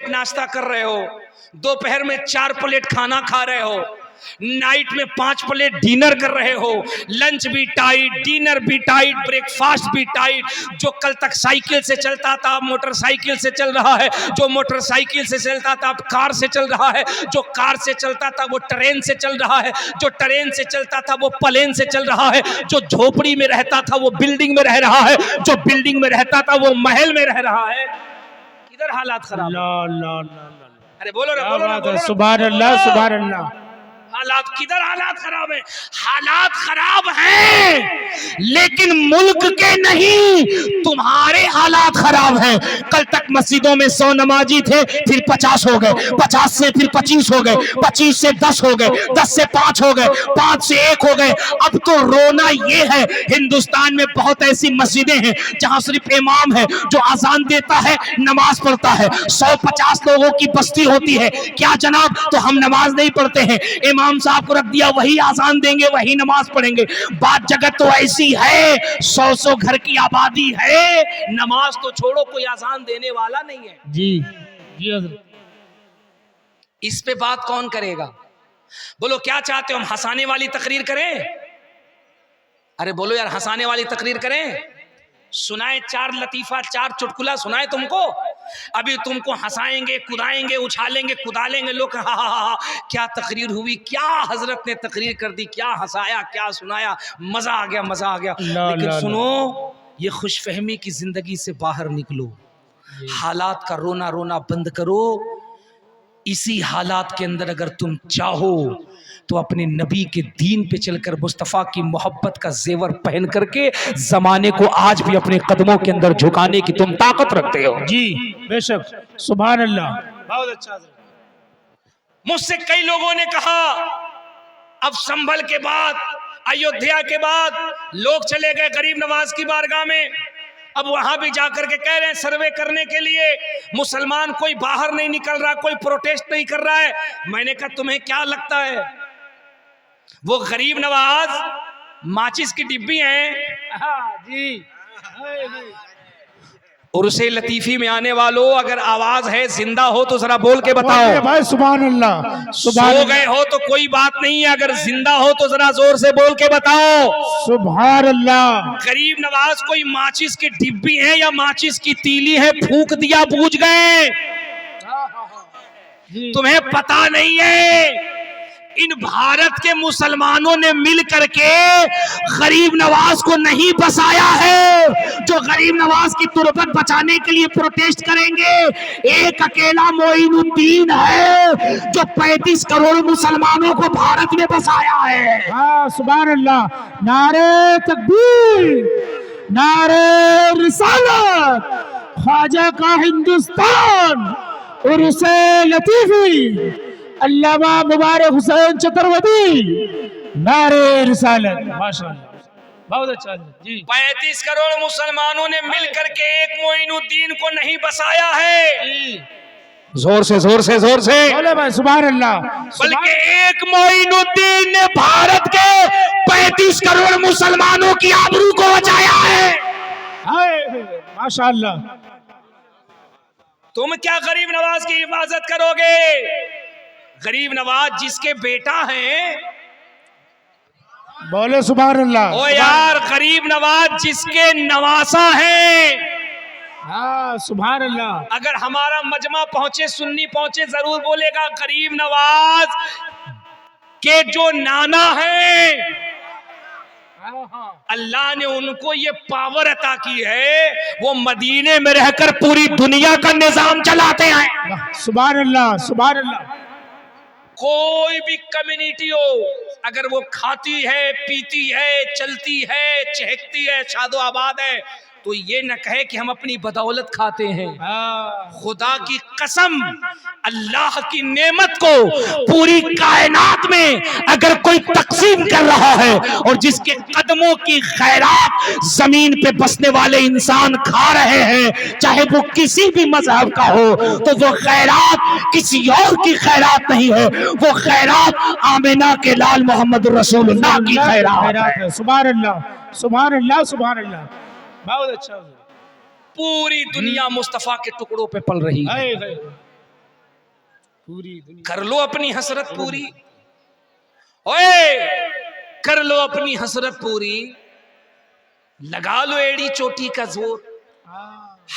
Plate नाश्ता कर रहे हो, दोपहर में 4 प्लेट खाना खा रहे हो, नाइट में 5 प्लेट डिनर कर रहे हो, लंच भी टाइट, डिनर भी टाइट, ब्रेकफास्ट भी टाइट। जो कल तक साइकिल से चलता था अब मोटरसाइकिल से चल रहा है, जो मोटरसाइकिल से चलता था अब कार से चल रहा है, जो कार से चलता था वो ट्रेन से चल रहा है, जो ट्रेन से चलता था वो प्लेन से चल रहा है, जो झोपड़ी में रहता था वो बिल्डिंग में रह रहा है, जो बिल्डिंग में रहता था वो महल में रह रहा है। किधर हालात खराब? अरे बोलो ना, बोलो ना, सुभान अल्लाह, सुभान अल्लाह। हालात किधर हालात खराब है? हालात खराब हैं लेकिन मुल्क के नहीं, तुम्हारे हालात खराब हैं। कल तक मस्जिदों में 100 नमाजी थे, फिर 50 हो गए, 50 से फिर 25 हो गए, 25 से 10 हो गए, 10 से 5 हो गए, 5 से 1 हो गए। अब तो रोना ये है, हिंदुस्तान में बहुत ऐसी मस्जिदें हैं जहां सिर्फ इमाम है जो अजान देता है, नमाज पढ़ता है। 150 लोगों की बस्ती होती है, क्या जनाब तो हम नमाज नहीं पढ़ते हैं, इमाम साहब को रख दिया, वही आजान देंगे, वही नमाज पढ़ेंगे। बात जगत तो ऐसी है, 100 घर की आबादी है, नमाज तो छोड़ो, कोई आजान देने वाला नहीं है। जी जी हज़रत। इस पे बात कौन करेगा? बोलो क्या चाहते हो, हम हंसाने वाली तकरीर करें? अरे बोलो यार, हंसाने वाली तकरीर करें? सुनाए 4 लतीफा, 4 चुटकुला सुनाए तुमको? अभी तुमको हंसाएंगे, कुदाएंगे, उछालेंगे, कुदालेंगे लोग, हा हा हा, क्या तकरीर हुई, क्या हजरत ने तकरीर कर दी, क्या हंसाया, क्या सुनाया, मजा आ गया, मजा आ गया। लेकिन सुनो, ये खुशफहमी की जिंदगी से बाहर निकलो, हालात का रोना रोना बंद करो। इसी हालात के अंदर अगर तुम चाहो तो अपने नबी के दीन पे चलकर मुस्तफ़ा की मोहब्बत का जेवर पहन करके जमाने को आज भी अपने कदमों के अंदर झुकाने की तुम ताकत रखते हो। जी बेशक, सुभान अल्लाह, बहुत अच्छा। मुझसे कई लोगों ने कहा, अब संभल के बाद, अयोध्या के बाद लोग चले गए गरीब नवाज की बारगाह में, अब वहां भी जाकर के कह रहे हैं सर्वे करने के लिए, मुसलमान कोई बाहर नहीं निकल रहा, कोई प्रोटेस्ट नहीं कर रहा है। मैंने कहा तुम्हें क्या लगता है वो गरीब नवाज माचिस की डिब्बी हैं? जी उर्से लतीफी में आने वालों, अगर आवाज है, जिंदा हो तो जरा बोल के बताओ भाई, सुभान अल्लाह। सो गए हो तो कोई बात नहीं है, अगर जिंदा हो तो जरा जोर से बोल के बताओ सुभान अल्लाह। गरीब नवाज कोई माचिस की डिब्बी है या माचिस की तीली है? फूंक दिया, बूझ गए। तुम्हें पता नहीं है, इन भारत के मुसलमानों ने मिल करके गरीब नवाज को नहीं बसाया है। जो गरीब नवाज की तुरबत बचाने के लिए प्रोटेस्ट करेंगे, एक अकेला मोइनुद्दीन है जो 35 करोड़ मुसलमानों को भारत में बसाया है। हाँ, सुभान अल्लाह। नारे तकबीर, नारे रिसालत, ख्वाजा का हिंदुस्तान, उर्से लतीफी, अल्लामा मुबारक हुसैन चतुर्वेदी, नारे रिसालत। माशाअल्लाह, बहुत अच्छा जी। 35 करोड़ मुसलमानों ने मिल करके एक मोइनुद्दीन को नहीं बसाया है। जोर से, जोर से, जोर से बोले भाई, सुभान अल्लाह। बल्कि एक मोइनुद्दीन ने भारत के 35 करोड़ मुसलमानों की आबरू को बचाया है। माशाअल्लाह। तुम क्या गरीब नवाज की हिफाजत करोगे? गरीब नवाज जिसके बेटा हैं, बोले सुभान अल्लाह। ओ यार, गरीब नवाज जिसके नवासा हैं। हाँ, सुभान अल्लाह। अगर हमारा मजमा पहुंचे, सुन्नी पहुंचे, जरूर बोलेगा गरीब नवाज के जो नाना हैं, अल्लाह ने उनको ये पावर अता की है, वो मदीने में रहकर पूरी दुनिया का निजाम चलाते हैं। सुभान अल्लाह, सुभान अल्लाह। कोई भी कम्युनिटी हो, अगर वो खाती है, पीती है, चलती है, चहकती है, शादो आबाद है, तो ये न कहे कि हम अपनी बदौलत खाते हैं। खुदा की कसम, अल्लाह की नेमत को पूरी कायनात में अगर कोई तकसीम कर रहा है और जिसके कदमों की खैरात जमीन पे बसने वाले इंसान खा रहे हैं, चाहे वो किसी भी मजहब का हो, तो वो खैरात किसी और की खैरात नहीं है, वो खैरात आमिना के लाल मोहम्मद रसूलुल्लाह की खैरात है। सुभान अल्लाह, सुभान अल्लाह, सुभान अल्लाह। बहुत अच्छा। पूरी दुनिया मुस्तफा के टुकड़ों पे पल रही है। पूरी दुनिया कर लो अपनी हसरत पूरी, ओए कर लो अपनी हसरत पूरी, लगा लो एड़ी चोटी का जोर,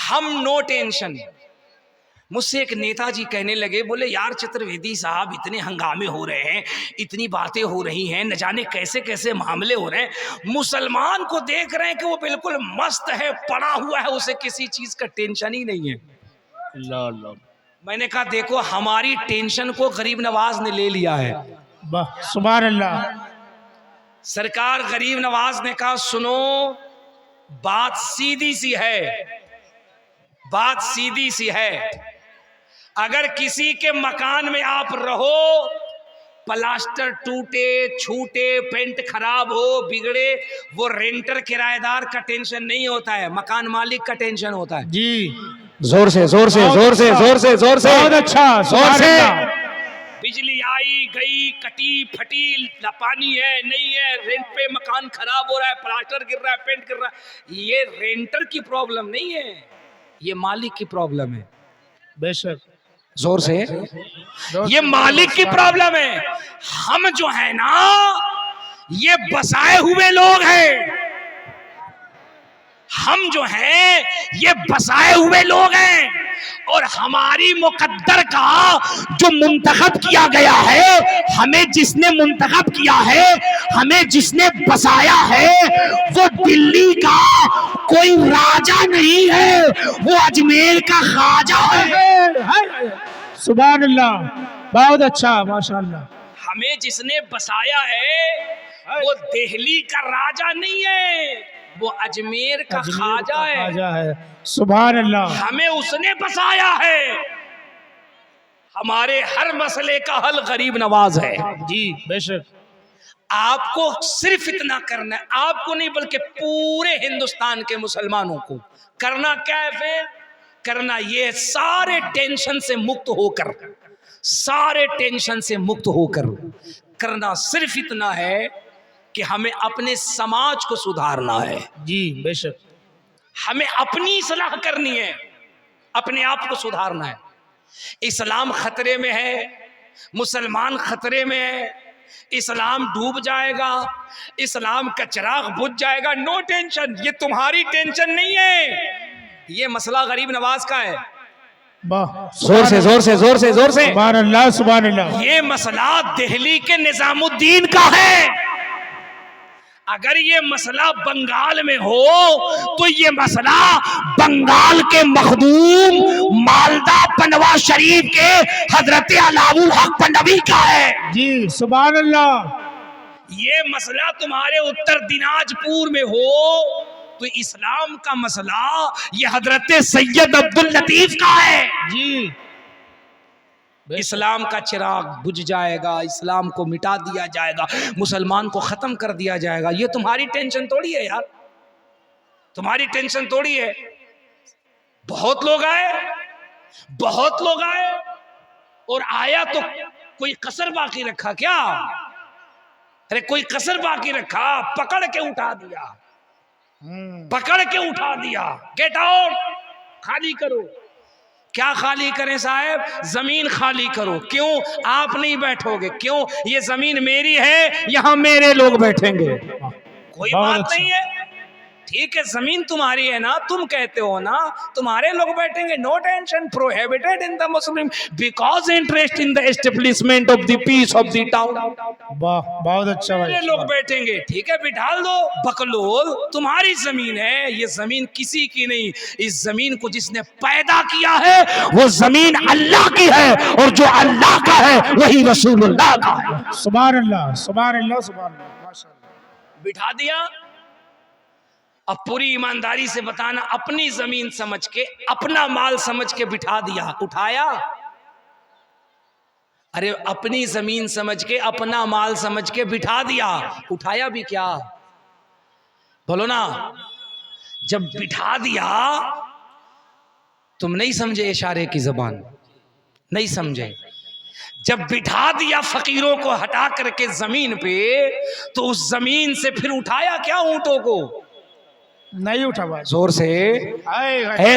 हम नो टेंशन। मुझसे एक नेताजी कहने लगे, बोले यार चतुर्वेदी साहब इतने हंगामे हो रहे हैं, इतनी बातें हो रही हैं, न जाने कैसे कैसे मामले हो रहे हैं, मुसलमान को देख रहे हैं कि वो बिल्कुल मस्त है, पड़ा हुआ है, उसे किसी चीज का टेंशन ही नहीं है। अल्लाह अल्लाह। मैंने कहा देखो हमारी टेंशन को गरीब नवाज ने ले लिया है। वाह सुभान अल्लाह। सरकार गरीब नवाज ने कहा सुनो बात सीधी सी है, बात सीधी सी है, अगर किसी के मकान में आप रहो, प्लास्टर टूटे छूटे, पेंट खराब हो बिगड़े, वो रेंटर किराएदार का टेंशन नहीं होता है, मकान मालिक का टेंशन होता है। जी जोर से जोर से जोर से जोर से जोर से, बहुत अच्छा, जोर से। सुभान बिजली आई गई कटी फटी, पानी है नहीं है, रेंट पे मकान खराब हो रहा है, प्लास्टर गिर रहा है, पेंट गिर रहा है, ये रेंटर की प्रॉब्लम नहीं है, ये मालिक की प्रॉब्लम है। बेशक। जोर से, ये मालिक की प्रॉब्लम है। हम जो है ना ये बसाए हुए लोग हैं, हम जो हैं ये बसाए हुए लोग हैं, और हमारी मुकद्दर का जो मुंतखब किया गया है, हमें जिसने मुंतखब किया है, हमें जिसने बसाया है, वो दिल्ली का कोई राजा नहीं है, वो अजमेर का ख्वाजा है। सुभान अल्लाह, बहुत अच्छा, माशाअल्लाह। हमें जिसने बसाया है वो दिल्ली का राजा नहीं है, वो अजमेर का ख्वाजा है। सुभान अल्लाह। हमें उसने बसाया है, हमारे हर मसले का हल गरीब नवाज है। जी बेशक। आपको सिर्फ इतना करना है, आपको नहीं बल्कि पूरे हिंदुस्तान के मुसलमानों को करना क्या है, फिर करना ये सारे टेंशन से मुक्त होकर, सारे टेंशन से मुक्त होकर करना सिर्फ इतना है कि हमें अपने समाज को सुधारना है। जी बेशक। हमें अपनी इस्लाह करनी है, अपने आप को सुधारना है। इस्लाम खतरे में है, मुसलमान खतरे में है, इस्लाम डूब जाएगा, इस्लाम का चिराग बुझ जाएगा, नो टेंशन, ये तुम्हारी टेंशन नहीं है, ये मसला गरीब नवाज का है। जोर से जोर से जोर से जोर से, सुभान अल्लाह सुभान अल्लाह। ये मसला दिल्ली के निजामुद्दीन का है। अगर ये मसला बंगाल में हो तो ये मसला बंगाल के मखदूम मालदा पनवा शरीफ के हजरत अलाउल हक नबी का है। जी सुभान अल्लाह। ये मसला तुम्हारे उत्तर दिनाजपुर में हो तो इस्लाम का मसला ये हजरत सैयद अब्दुल लतीफ का है। जी इस्लाम का चिराग बुझ जाएगा, इस्लाम को मिटा दिया जाएगा, मुसलमान को खत्म कर दिया जाएगा। ये तुम्हारी टेंशन थोड़ी है यार, तुम्हारी टेंशन थोड़ी है। बहुत लोग आए, बहुत लोग आए, और आया तो कोई कसर बाकी रखा क्या? अरे कोई कसर बाकी रखा? पकड़ के उठा दिया, पकड़ के उठा दिया। गेट आउट, खाली करो। क्या खाली करें साहब? जमीन खाली करो। क्यों? आप नहीं बैठोगे। क्यों? ये जमीन मेरी है, यहां मेरे लोग बैठेंगे। कोई बात नहीं है, ठीक है, जमीन तुम्हारी है ना, तुम कहते हो ना, तुम्हारे लोग बैठेंगे, no tension. Prohibited in the Muslim because interest in the establishment of the peace of the town. वाह बहुत अच्छा भाई। लोग बैठेंगे, ठीक है, बिठा दो। बकलोल, तुम्हारी जमीन है, ये जमीन किसी की नहीं। इस जमीन को जिसने पैदा किया है वो जमीन अल्लाह की है, और जो अल्लाह का है वही रसूलुल्लाह का है। सुभान अल्लाह सुभान अल्लाह सुभान अल्लाह, माशाअल्लाह। बिठा दिया। अब पूरी ईमानदारी से बताना, अपनी जमीन समझ के, अपना माल समझ के बिठा दिया, उठाया? अरे अपनी जमीन समझ के, अपना माल समझ के बिठा दिया, उठाया भी क्या? बोलो ना। जब बिठा दिया तुम नहीं समझे इशारे की जबान, नहीं समझे। जब बिठा दिया फकीरों को हटा करके जमीन पे, तो उस जमीन से फिर उठाया क्या ऊंटों को? नहीं उठा। जोर से,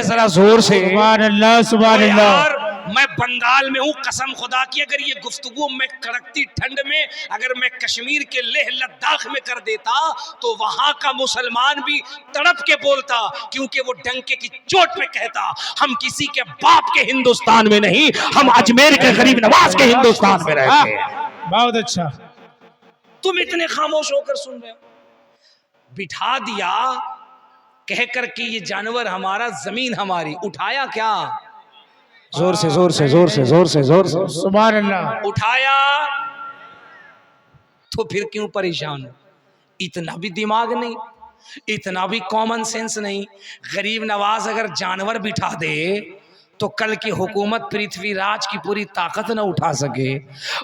जरा जोर से। सुभान अल्लाह सुभान अल्लाह। मैं बंगाल में हूँ, कसम खुदा की अगर ये गुफ्तगू मैं कड़कती ठंड में अगर मैं कश्मीर के लेह लद्दाख में कर देता तो वहां का मुसलमान भी तड़प के बोलता, क्योंकि वो डंके की चोट पे कहता हम किसी के बाप के हिंदुस्तान में नहीं, हम अजमेर के गरीब नवाज के हिंदुस्तान में रहते हैं। बहुत अच्छा। तुम इतने खामोश होकर सुन रहे हो। बिठा दिया कहकर कि ये जानवर हमारा, जमीन हमारी, उठाया क्या? जोर से जोर से जोर से जोर से जोर से सुभान अल्लाह। उठाया तो फिर क्यों परेशान हो? इतना भी दिमाग नहीं, इतना भी कॉमन सेंस नहीं। गरीब नवाज अगर जानवर बिठा दे तो कल की हुकूमत पृथ्वीराज की पूरी ताकत न उठा सके।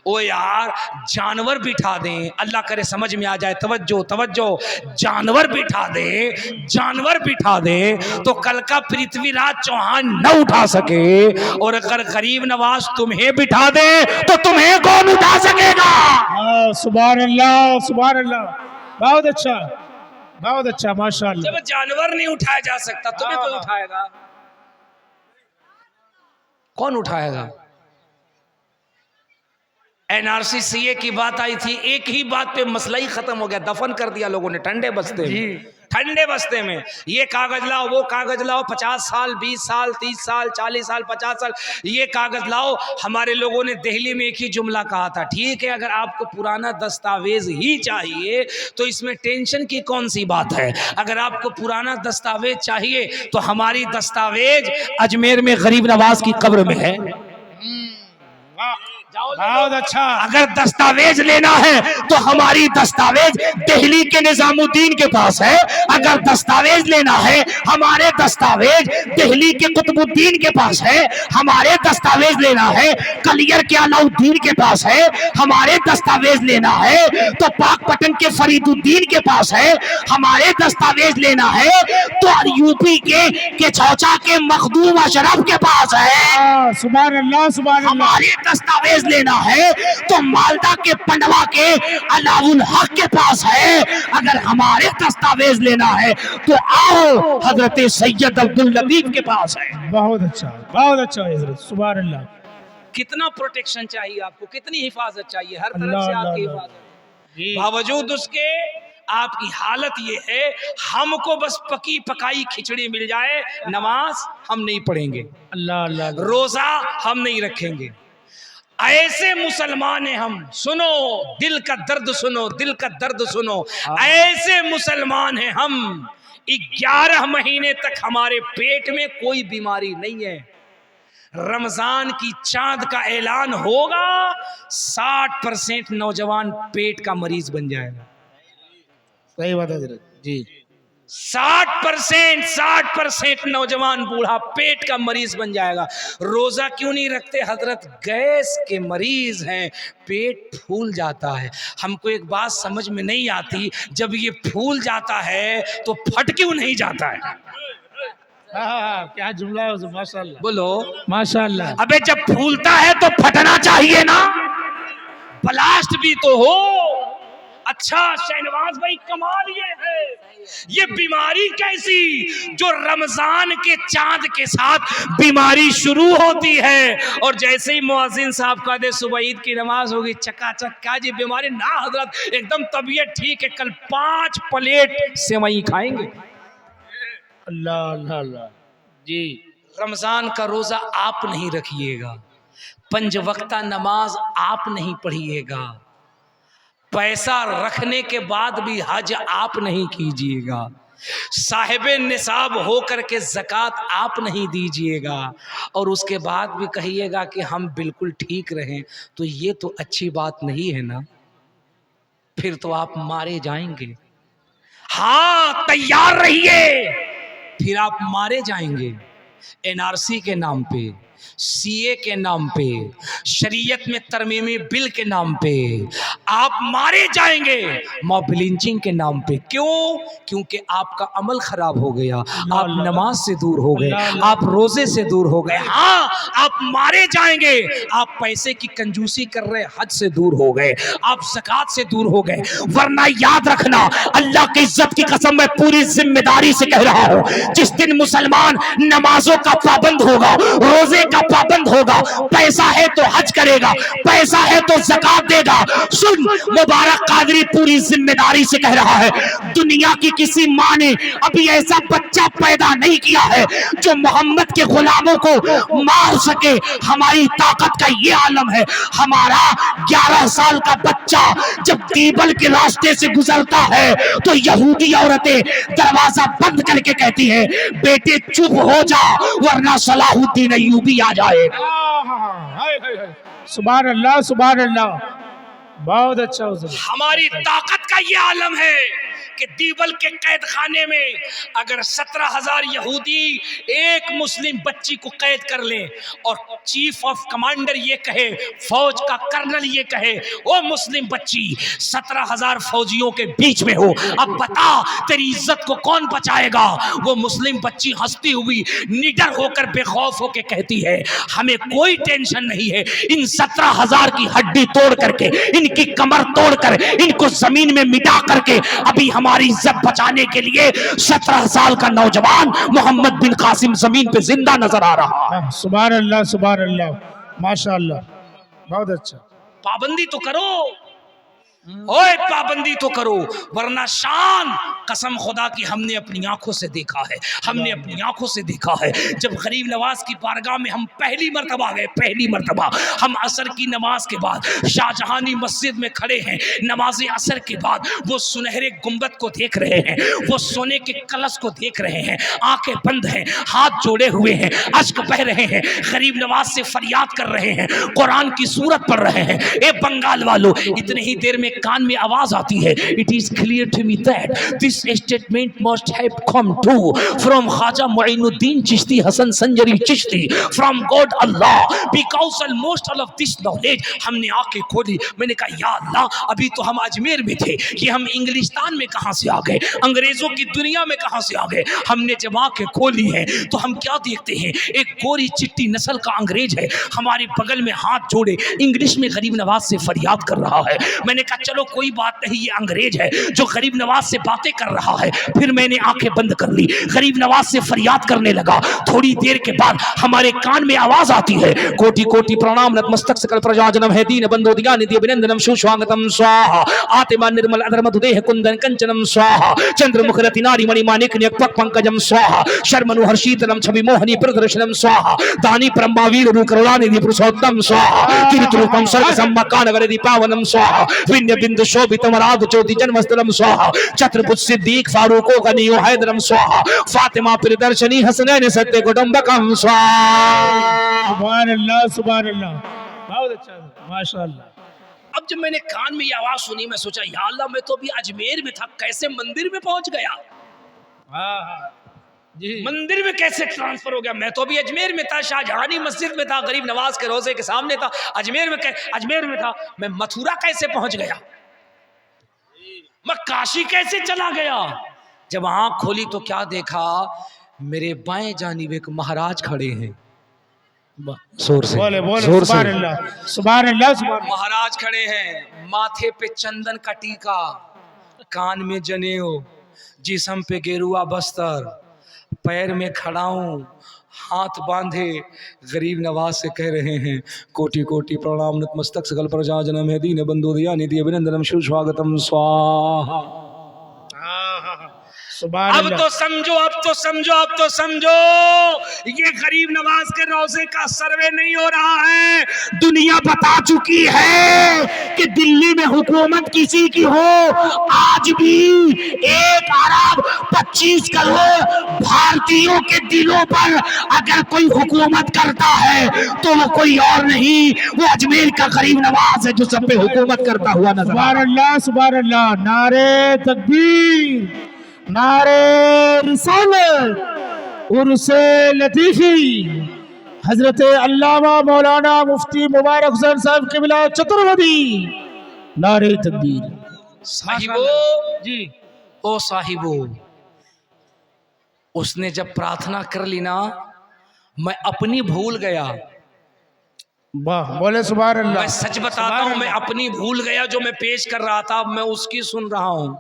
ओ यार, जानवर बिठा दें, अल्लाह करे समझ में आ जाए, तवज्जो तवज्जो, जानवर बिठा दे, जानवर बिठा दे तो कल का पृथ्वीराज चौहान न उठा सके। और अगर गरीब नवाज तुम्हें बिठा दे तो तुम्हें कौन उठा सकेगा? सुभान अल्लाह सुभान अल्लाह। बहुत अच्छा बहुत अच्छा, माशाअल्लाह। जब जानवर नहीं उठाया जा सकता तुम्हें कोई उठाएगा? कौन उठाएगा? एनआरसी सीए की बात आई थी, एक ही बात पे मसला ही खत्म हो गया, दफन कर दिया लोगों ने ठंडे बस्ते में। ठंडे बस्ते में ये कागज लाओ, वो कागज लाओ, 50 साल 20 साल 30 साल 40 साल 50 साल ये कागज लाओ। हमारे लोगों ने दिल्ली में एक ही जुमला कहा था, ठीक है अगर आपको पुराना दस्तावेज ही चाहिए तो इसमें टेंशन की कौन सी बात है। अगर आपको पुराना दस्तावेज चाहिए तो हमारी दस्तावेज अजमेर में गरीब नवाज की कब्र में है। बहुत अच्छा। अगर दस्तावेज लेना है तो हमारी दस्तावेज दिल्ली के निजामुद्दीन के पास है। अगर दस्तावेज लेना है हमारे दस्तावेज दिल्ली के कुतुबुद्दीन के पास है। हमारे दस्तावेज लेना है कलियर के अलाउद्दीन के पास है। हमारे दस्तावेज लेना है तो पाकपटन के फरीदुद्दीन के पास है। हमारे दस्तावेज लेना है तो यूपी के चौचा के मखदूम अशरफ के पास है। सुभान अल्लाह सुभान अल्लाह। हमारे दस्तावेज लेना है तो मालदा के पंडवा के अलाउल हक के पास है। अगर हमारे दस्तावेज लेना है तो आओ हजरत सैयद अब्दुल लतीफ के पास है। बहुत अच्छा हजरत, सुभान अल्लाह। कितना प्रोटेक्शन चाहिए आपको, कितनी हिफाजत चाहिए, हर तरफ अल्लाह, से आपकी अल्लाह, हिफाजत। बावजूद उसके आपकी हालत ये है, हमको बस पकी पकाई खिचड़ी मिल जाए, नमाज हम नहीं पढ़ेंगे, अल्लाह अल्लाह। रोजा हम नहीं रखेंगे। ऐसे मुसलमान हैं हम। सुनो दिल का दर्द सुनो, दिल का दर्द सुनो। ऐसे मुसलमान हैं हम, 11 महीने तक हमारे पेट में कोई बीमारी नहीं है। रमजान की चांद का ऐलान होगा 60% नौजवान पेट का मरीज बन जाएगा। सही बात है हजरत जी। 60% नौजवान बूढ़ा पेट का मरीज बन जाएगा। रोजा क्यों नहीं रखते हजरत? गैस के मरीज हैं, पेट फूल जाता है। हमको एक बात समझ में नहीं आती, जब ये फूल जाता है तो फट क्यों नहीं जाता है? क्या जुमला है माशाअल्लाह। बोलो माशाअल्लाह। अबे जब फूलता है तो फटना चाहिए ना, ब्लास्ट भी तो हो। अच्छा शहनवाज भाई कमाल ये है, ये बीमारी कैसी जो रमजान के चांद के साथ बीमारी शुरू होती है और जैसे ही मुअज्जिन साहब का दे सुबह ईद की नमाज होगी चकाचक क्या जी बीमारी ना हजरत, एकदम तबीयत ठीक है, कल 5 प्लेट सेवई खाएंगे। अल्लाह अल्लाह अल्लाह जी। रमजान का रोजा आप नहीं रखिएगा, 5 वक्ता नमाज आप नहीं पढ़िएगा, पैसा रखने के बाद भी हज आप नहीं कीजिएगा, साहिबे निसाब होकर के ज़कात आप नहीं दीजिएगा और उसके बाद भी कहिएगा कि हम बिल्कुल ठीक रहें, तो ये तो अच्छी बात नहीं है ना। फिर तो आप मारे जाएंगे। हाँ तैयार रहिए, फिर आप मारे जाएंगे। एनआरसी के नाम पे, सीए के नाम पे, शरीयत में तरमीमी बिल के नाम पे आप मारे जाएंगे मॉब लिंचिंग के नाम पे। क्यों? क्योंकि आपका अमल खराब हो गया, आप नमाज से दूर हो गए, आप रोजे से दूर हो गए। हाँ, आप मारे जाएंगे, आप पैसे की कंजूसी कर रहे, हज से दूर हो गए, आप ज़कात से दूर हो गए। वरना याद रखना, अल्लाह की इज्जत की कसम मैं पूरी जिम्मेदारी से कह रहा हूं, जिस दिन मुसलमान नमाजों का पाबंद होगा, रोजे का पाबंद होगा, पैसा है तो हज करेगा, पैसा है तो ज़कात देगा। सुन, मुबारक कादरी पूरी जिम्मेदारी से कह रहा है, दुनिया की किसी माँ ने अभी ऐसा बच्चा पैदा नहीं किया है जो मोहम्मद के गुलामों को मार सके। हमारी ताकत का ये आलम है, हमारा 11 साल का बच्चा जब दीबल के रास्ते से गुजरता है तो यहूदी औरतें दरवाजा बंद करके कहती है, बेटे चुप हो जा वरना सलाहुद्दीन अय्यूबी आ जाएगा। सुभान अल्लाह, सुभान अल्लाह, बहुत अच्छा। हमारी ताकत का ये आलम है कि दीबल के कैद खाने में अगर 17,000 यहूदी एक मुस्लिम बच्ची को कैद कर ले और चीफ ऑफ कमांडर ये कहे, फौज का कर्नल ये कहे, ओ मुस्लिम बच्ची 17,000 फौजियों के बीच में हो, अब बता तेरी इज्जत को कौन बचाएगा? वो मुस्लिम बच्ची हंसती हुई निडर होकर बेखौफ होकर कहती है, हमें कोई टेंशन नहीं है, इन 17,000 की हड्डी तोड़ करके, इनकी कमर तोड़कर, इनको जमीन में मिटा करके अभी हमारी इज्जत बचाने के लिए 17 साल का नौजवान मोहम्मद बिन कासिम जमीन पे जिंदा नजर आ रहा है। सुभान अल्लाह, सुभान अल्लाह, माशाअल्लाह, बहुत अच्छा। पाबंदी तो करो, ओए पाबंदी तो करो, वरना शान कसम खुदा की हमने अपनी आंखों से देखा है, हमने अपनी आंखों से देखा है। जब गरीब नवाज की बारगाह में हम पहली मर्तबा गए, पहली मर्तबा हम असर की नमाज के बाद शाहजहानी मस्जिद में खड़े हैं, नमाज असर के बाद वो सुनहरे गुंबद को देख रहे हैं, वो सोने के कलश को देख रहे हैं, आंखें बंद हैं, हाथ जोड़े हुए हैं, अश्क बह रहे हैं, गरीब नवाज से फरियाद कर रहे हैं, कुरान की सूरत पढ़ रहे हैं। ए बंगाल वालों, इतने ही देर में कान में आवाज आती है, it is clear to me that this statement must have come true from Khwaja Moinuddin Chishti Hasan Sanjari Chishti from God Allah because almost all of this knowledge. हमने आंखें खोली, मैंने कहा या अल्लाह, अभी तो हम अजमेर में थे, कि हम इंग्लिस्तान में कहां से आ गए, अंग्रेजों की दुनिया में कहां से आ गए। हमने जब आंखें खोली हैं तो हम क्या देखते हैं, एक गोरी चिट्टी नस्ल का अंग्रेज है, हमारे बगल में हाथ जोड़े इंग्लिश में गरीब नवाज से फरियाद कर रहा है। मैंने कहा चलो कोई बात नहीं, ये अंग्रेज है जो गरीब नवाज से बातें कर रहा है। फिर मैंने आंखें बंद कर ली, गरीब नवाज से फरियाद करने लगा। थोड़ी देर के बाद हमारे कान में आवाज आती है, कोटि कोटि प्रणाम नतमस्तक सकल प्रजाजनम है दीन बंधो दिया निधि अभिनंदनम सुस्वागतम स्वाहा आत्मा निर्मल अधर मधुदेह कुंदन कंचनम स्वाहा चंद्रमुख रति नारी मणि माणिक न्यक्पक पंकजम स्वाहा शर्मनु शीतलम छवि मोहनी प्रदर्शनम स्वाहा दानी परमवीर रु करुणानिधि पुरुषोत्तम स्वाहा कीर्ति रूपम सर्व सम्मका नगर दीपावनम स्वाहा विन्य बिंदु शोभितम राग ज्योति जन्मस्थलम स्वाहा छत्रपुत सिद्दीक फारूको गनियो हैदरम स्वाहा फातिमा प्रियदर्शनी हसनैन सत्य कुटुंबकम स्वाहा। सुभान अल्लाह, सुभान अल्लाह, बहुत अच्छा, माशाअल्लाह। अब जब मैंने कान में ये आवाज सुनी, मैं सोचा या अल्लाह, मैं तो अभी अजमेर में था, कैसे मंदिर में पहुंच गया? जी, मंदिर में कैसे ट्रांसफर हो गया? मैं तो अभी अजमेर में था, शाहजहानी मस्जिद में था, गरीब नवाज के रोजे के सामने था, अजमेर में था। मैं मथुरा कैसे पहुंच गया? मैं काशी कैसे चला गया? जब आंख खोली तो क्या देखा, मेरे बाएं जानिब एक महाराज खड़े हैं। जोर से बोले बोले, जोर से सुभान अल्लाह, सुभान अल्लाह, सुभान। महाराज खड़े हैं, माथे पे चंदन का टीका, कान में जनेऊ, जिस्म पे गेरुआ बस्तर, पैर में खड़ाऊं, हाथ बांधे, गरीब नवाज से कह रहे हैं, कोटि कोटि प्रणाम नतमस्तक सकल प्रजाजनम है दीन बंधु दिया निधि अभिनंदनम सुस्वागतम स्वाहा। अब तो समझो, अब तो समझो, अब तो समझो, ये गरीब नवाज के रोजे का सर्वे नहीं हो रहा है। दुनिया बता चुकी है कि दिल्ली में हुकूमत किसी की हो, आज भी 1 अरब 25 करोड़ भारतीयों के दिलों पर अगर कोई हुकूमत करता है तो वो कोई और नहीं, वो अजमेर का गरीब नवाज है जो सब पे हुकूमत करता हुआ नजर। सुभान अल्लाह, सुभान अल्लाह, नारे तकबीर, नारे रिसालत, उर्से लतीफी, हजरत अल्लामा मौलाना मुफ्ती मुबारक हुसैन साहब क़िबला चतुर्वेदी नारे तकबीर। साहिबो, जी ओ साहिबो, उसने जब प्रार्थना कर ली ना, मैं अपनी भूल गया। वाह, बोले सुभान अल्लाह। मैं सच बताता हूं, मैं अपनी भूल गया। जो मैं पेश कर रहा था, अब मैं उसकी सुन रहा हूं।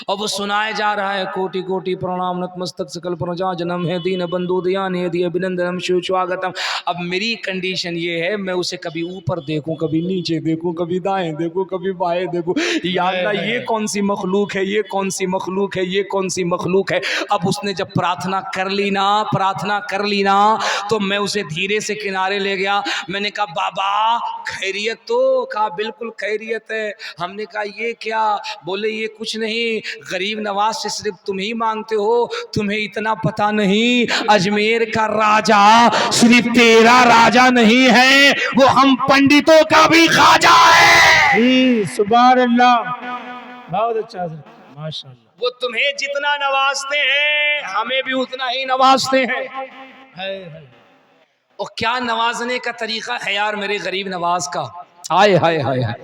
और वो सुनाया जा रहा है, कोटि कोटि प्रणाम नतमस्तक सकल प्रजा जन्म है दीन बंधु दयान है दिए अभिनंदनम सुस्वागतम। अब मेरी कंडीशन ये है, मैं उसे कभी ऊपर देखूं, कभी नीचे देखूं, कभी दाएं देखूं, कभी बाएं देखूं। या अल्लाह, ये कौन सी मखलूक है, ये कौन सी मखलूक है, ये कौन सी मखलूक है। अब उसने जब प्रार्थना कर ली ना, प्रार्थना कर ली ना, तो मैं उसे धीरे से किनारे ले गया। मैंने कहा, बाबा खैरियत? तो कहा बिल्कुल खैरियत है। हमने कहा ये क्या? बोले ये कुछ नहीं, गरीब नवाज से सिर्फ तुम ही मांगते हो, तुम्हें इतना पता नहीं, अजमेर का राजा सिर्फ तेरा राजा नहीं है, वो हम पंडितों का भी खाजा है। जी सुभान अल्लाह, बहुत अच्छा हजरत, माशाअल्लाह। वो तुम्हें जितना नवाजते हैं, हमें भी उतना ही नवाजते हैं। है। और क्या नवाजने का तरीका है यार मेरे गरीब नवाज का। हाय हाय हाय हाय,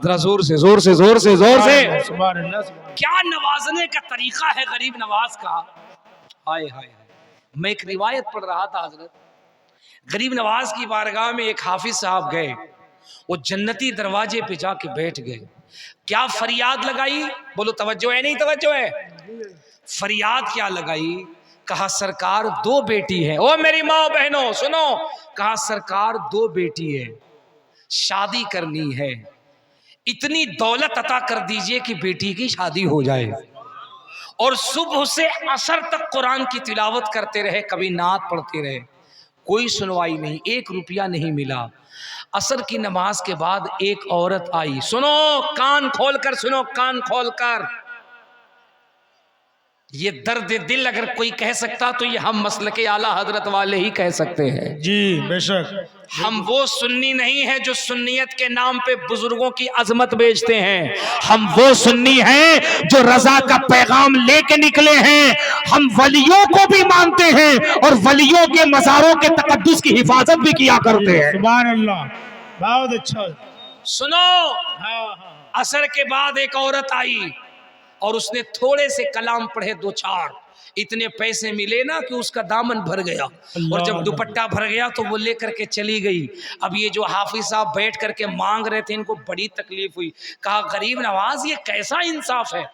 जरा जोर से जोर से जोर से जोर से। सुभान अल्लाह, सुभान क्या नवाजने का तरीका है गरीब नवाज का। हाय हाय हाय। मैं एक रिवायत पढ़ रहा था हजरत, गरीब नवाज की बारगाह में एक हाफिज साहब गए। वो जन्नती दरवाजे पे जाके बैठ गए। क्या फरियाद लगाई? बोलो तवज्जो है? नहीं तवज्जो है? फरियाद क्या लगाई? कहा सरकार दो बेटी है। ओ मेरी माँ बहनों सुनो, कहा सरकार दो बेटी है, शादी करनी है, इतनी दौलत अता कर दीजिए कि बेटी की शादी हो जाए। और सुबह से असर तक कुरान की तिलावत करते रहे, कभी नात पढ़ते रहे, कोई सुनवाई नहीं, 1 रुपया नहीं मिला। असर की नमाज के बाद एक औरत आई। सुनो, कान खोलकर सुनो, कान खोलकर। ये दर्द दिल अगर कोई कह सकता तो ये हम मसलके आला हजरत वाले ही कह सकते हैं। जी बेशक। हम वो सुन्नी नहीं है जो सुन्नियत के नाम पे बुजुर्गों की अजमत बेचते हैं। हम वो सुन्नी हैं जो रजा का पैगाम लेके निकले हैं। हम वलियों को भी मानते हैं और वलियों के मज़ारों के तकद्दुस की हिफाजत भी किया करते हैं। सुभान अल्लाह, बहुत अच्छा। सुनो, हाँ। असर के बाद एक औरत आई और उसने थोड़े से कलाम पढ़े, 2-4, इतने पैसे मिले ना कि उसका दामन भर गया। और जब दुपट्टा भर गया तो वो लेकर के चली गई। अब ये जो हाफिज साहब बैठ करके मांग रहे थे, इनको बड़ी तकलीफ हुई। कहा गरीब नवाज ये कैसा इंसाफ है,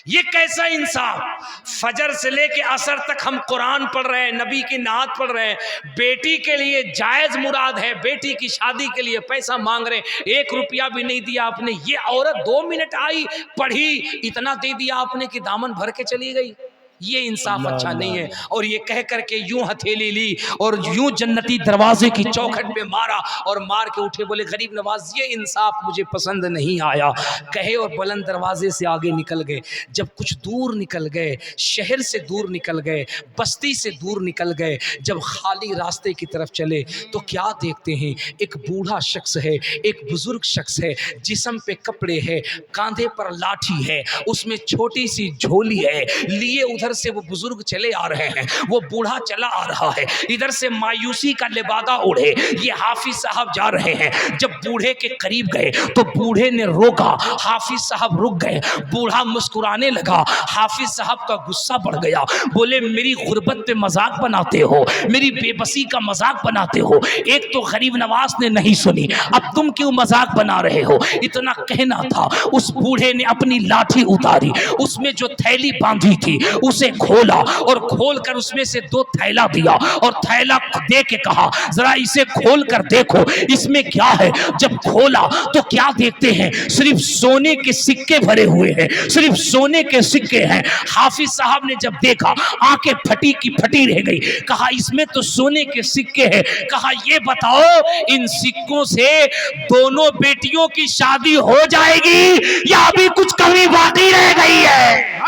ये कैसा इंसाफ। फजर से लेके असर तक हम कुरान पढ़ रहे हैं, नबी की नात पढ़ रहे हैं, बेटी के लिए जायज मुराद है, बेटी की शादी के लिए पैसा मांग रहे हैं, 1 रुपया भी नहीं दिया आपने। ये औरत 2 मिनट आई, पढ़ी, इतना दे दिया आपने कि दामन भर के चली गई। ये इंसाफ अच्छा नहीं है। और ये कह करके यूं हथेली ली और यूं जन्नती दरवाजे की चौखट पे मारा और मार के उठे, बोले गरीब नवाज ये इंसाफ मुझे पसंद नहीं आया। कहे और बुलंद दरवाजे से आगे निकल गए। जब कुछ दूर निकल गए, शहर से दूर निकल गए, बस्ती से दूर निकल गए, जब खाली रास्ते की तरफ चले तो क्या देखते हैं, एक बूढ़ा शख्स है, एक बुजुर्ग शख्स है, जिस्म पे कपड़े है, कांधे पर लाठी है, उसमें छोटी सी झोली है, लिए उधर से वो बुजुर्ग चले आ रहे हैं, वो बूढ़ा चला आ रहा है, इधर से मायूसी का लिबादा ओढ़े ये हाफिज साहब जा रहे हैं। जब बूढ़े के करीब गए तो बूढ़े ने रोका, हाफिज साहब रुक गए, बूढ़ा मुस्कुराने लगा, हाफिज साहब का गुस्सा बढ़ गया, बोले मेरी गुर्बत पे मजाक बनाते हो, मेरी बेबसी का मजाक बनाते हो, एक तो गरीब नवाज ने नहीं सुनी, अब तुम क्यों मजाक बना रहे हो। इतना कहना था, उस बूढ़े ने अपनी लाठी उतारी, उसमें जो थैली बांधी थी उसे खोला और खोलकर उसमें से 2 थैला दिया और थैला दे के कहा जरा इसे खोल कर देखो इसमें क्या है। जब खोला तो क्या देखते हैं, सिर्फ सोने के सिक्के भरे हुए हैं, सिर्फ सोने के सिक्के हैं। हाफिज साहब ने जब देखा आंखें फटी की फटी रह गई, कहा इसमें तो सोने के सिक्के हैं। कहा ये बताओ इन सिक्कों से दोनों बेटियों की शादी हो जाएगी या अभी कुछ कमी बाकी रह गई है।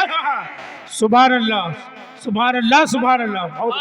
सुभान अल्लाह, सुभान अल्लाह, सुभान अल्लाह।